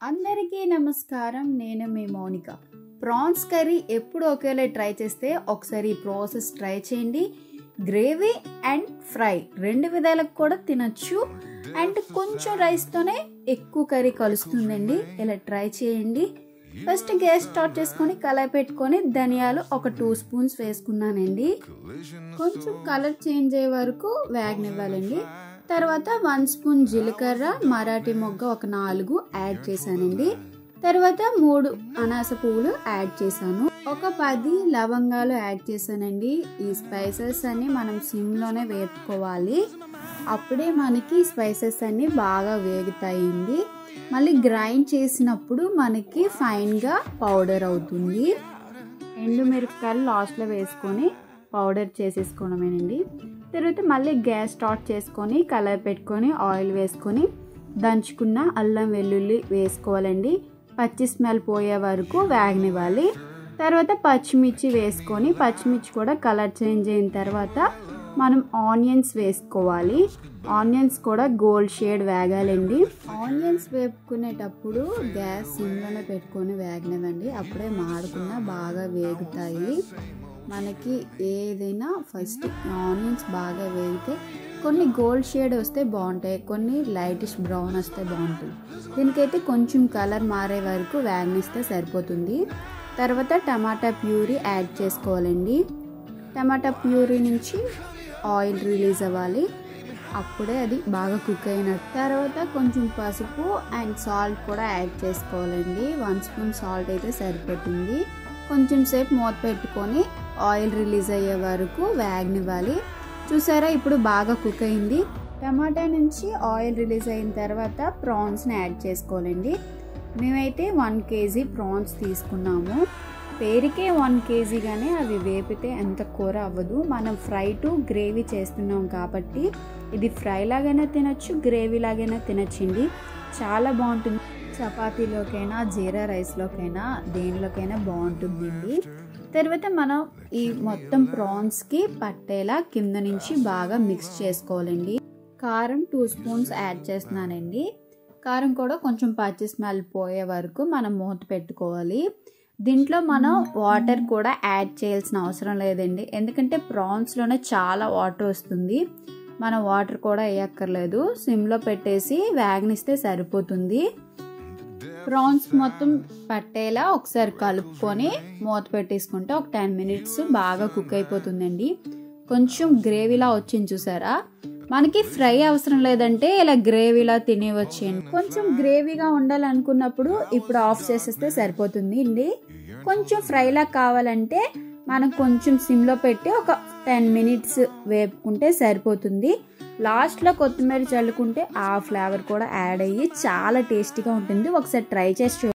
అందరికీ నమస్కారం. నేను మీ మౌనిక. ప్రాన్స్ కర్రీ ఎప్పుడు ఒకేలా ట్రై చేస్తే ఒకసారి ఈ ప్రాసెస్ ట్రై చేయండి. గ్రేవీ అండ్ ఫ్రై రెండు విధాలకు కూడా తినచ్చు. అండ్ కొంచెం రైస్తోనే ఎక్కువ కర్రీ కలుస్తుందండి. ఇలా ట్రై చేయండి. ఫస్ట్ గ్యాస్ స్టార్ట్ చేసుకొని కళాయి పెట్టుకొని ధనియాలు ఒక 2 స్పూన్స్ వేసుకున్నానండి. కొంచెం కలర్ చేంజ్ అయ్యే వరకు వేగనివ్వాలండి. తర్వాత 1 స్పూన్ జీలకర్ర, మరాఠీ మొగ్గ ఒక 4 యాడ్ చేశానండి. తర్వాత 3 అనాస పువ్వులు యాడ్ చేశాను. ఒక 10 లవంగాలు యాడ్ చేశానండి. ఈ స్పైసెస్ అన్ని మనం సిమ్లోనే వేపుకోవాలి. అప్పుడే మనకి స్పైసెస్ అన్ని బాగా వేగుతాయండి. మళ్ళీ గ్రైండ్ చేసినప్పుడు మనకి ఫైన్గా పౌడర్ అవుతుంది. ఎండుమిరపకాయలు లాస్ట్లో వేసుకొని పౌడర్ చేసేసుకోవడమేనండి. తర్వాత మళ్ళీ గ్యాస్ స్టార్ట్ చేసుకొని కలర్ పెట్టుకొని ఆయిల్ వేసుకొని దంచుకున్న అల్లం వెల్లుల్లి వేసుకోవాలండి. పచ్చి స్మెల్ పోయే వరకు వేగనివ్వాలి. తర్వాత పచ్చిమిర్చి వేసుకొని పచ్చిమిర్చి కూడా కలర్ చేంజ్ అయిన తర్వాత మనం ఆనియన్స్ వేసుకోవాలి. ఆనియన్స్ కూడా గోల్డ్ షేడ్ వేగాలండి. ఆనియన్స్ వేపుకునేటప్పుడు గ్యాస్ సిమ్లోనే పెట్టుకొని వేగనివ్వండి. అప్పుడే మాడకుండా బాగా వేగుతాయి. మనకి ఏదైనా ఫస్ట్ ఆనియన్స్ బాగా వేగితే కొన్ని గోల్డ్ షేడ్ వస్తే బాగుంటాయి, కొన్ని లైటిష్ బ్రౌన్ వస్తే బాగుంటుంది. దీనికైతే కొంచెం కలర్ మారే వరకు వేగనిస్తే సరిపోతుంది. తర్వాత టమాటా ప్యూరీ యాడ్ చేసుకోవాలండి. టమాటా ప్యూరీ నుంచి ఆయిల్ రిలీజ్ అవ్వాలి. అప్పుడే అది బాగా కుక్ అయినట్టు. తర్వాత కొంచెం పసుపు అండ్ సాల్ట్ కూడా యాడ్ చేసుకోవాలండి. 1 స్పూన్ సాల్ట్ అయితే సరిపోతుంది. కొంచెం సేపు మూత పెట్టుకొని ఆయిల్ రిలీజ్ అయ్యే వరకు వేగనివ్వాలి. చూసారా, ఇప్పుడు బాగా కుక్ అయింది. టమాటా నుంచి ఆయిల్ రిలీజ్ అయిన తర్వాత ప్రాన్స్ని యాడ్ చేసుకోవాలండి. మేమైతే 1 కేజీ ప్రాన్స్ తీసుకున్నాము. పేరుకే 1 కేజీ కానీ అవి వేపితే ఎంత కూర అవ్వదు. మనం ఫ్రై టు గ్రేవీ చేస్తున్నాం కాబట్టి ఇది ఫ్రై లాగైనా తినచ్చు, గ్రేవీ లాగైనా తినచ్చండి. చాలా బాగుంటుంది. చపాతీలోకైనా జీరా రైస్లోకైనా దేనిలోకైనా బాగుంటుందండి. తర్వాత మనం ఈ మొత్తం ప్రాన్స్కి పట్టేలా కింద నుంచి బాగా మిక్స్ చేసుకోవాలండి. కారం 2 స్పూన్స్ యాడ్ చేస్తున్నానండి. కారం కూడా కొంచెం పచ్చి స్మెల్ పోయే వరకు మనం మూత పెట్టుకోవాలి. దీంట్లో మనం వాటర్ కూడా యాడ్ చేయాల్సిన అవసరం లేదండి. ఎందుకంటే ప్రాన్స్లోనే చాలా వాటర్ వస్తుంది. మనం వాటర్ కూడా వేయక్కర్లేదు. సిమ్లో పెట్టేసి వేగనిస్తే సరిపోతుంది. ప్రాన్స్ మొత్తం పట్టేలా ఒకసారి కలుపుకొని మూత పెట్టేసుకుంటే ఒక 10 మినిట్స్ బాగా కుక్ అయిపోతుందండి. కొంచెం గ్రేవీలా వచ్చింది చూసారా. మనకి ఫ్రై అవసరం లేదంటే ఇలా గ్రేవీలా తినేవచ్చేయండి. కొంచెం గ్రేవీగా ఉండాలనుకున్నప్పుడు ఇప్పుడు ఆఫ్ చేసేస్తే సరిపోతుంది అండి. కొంచెం ఫ్రైలా కావాలంటే మనం కొంచెం సిమ్లో పెట్టి ఒక 10 మినిట్స్ వేపుకుంటే సరిపోతుంది. లాస్ట్లో కొత్తిమీర చల్లుకుంటే ఆ ఫ్లేవర్ కూడా యాడ్ అయ్యి చాలా టేస్టీగా ఉంటుంది. ఒకసారి ట్రై చేసి